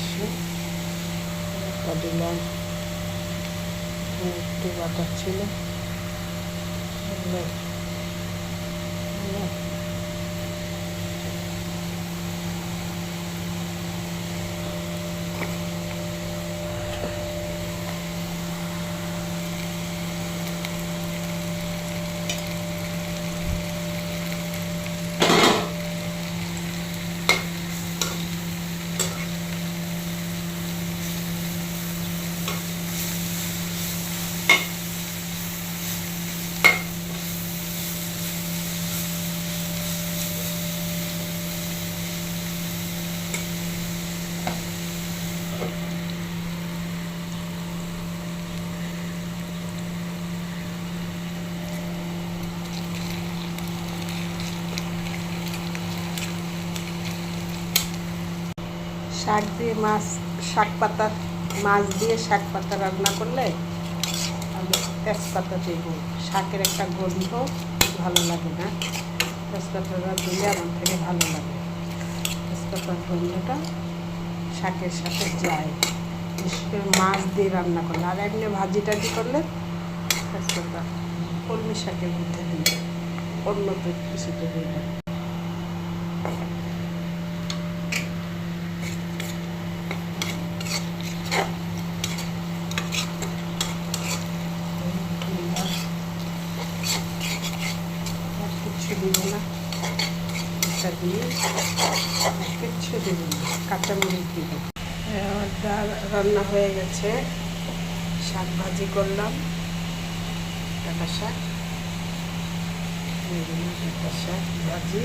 আসছে। দিলাম একটু বাটা ছিল, শাক দিয়ে মাছ, শাক পাতা, মাছ দিয়ে শাক পাতা রান্না করলে আমি তেজপাতা দেব। শাকের একটা গন্ধ ভালো লাগে না, তেজপাতাটা দিলে আমার থেকে ভালো লাগে। তেজপাতার গন্ধটা শাকের সাথে যায়, বিশেষ করে মাছ দিয়ে রান্না করলে। আর এমনি ভাজি টাজি করলে তেজপাতা কলমি শাকের মধ্যে দিই, অন্য তো কিছুতে দিই না। কিচ্ছু দিব না, এটা দিয়ে কিচ্ছু দিব না, কাঁচামরিচ দিব। আমার ডাল রান্না হয়ে গেছে, শাক ভাজি করলাম, ডাঁটা শাক, ডাঁটা শাক ভাজি।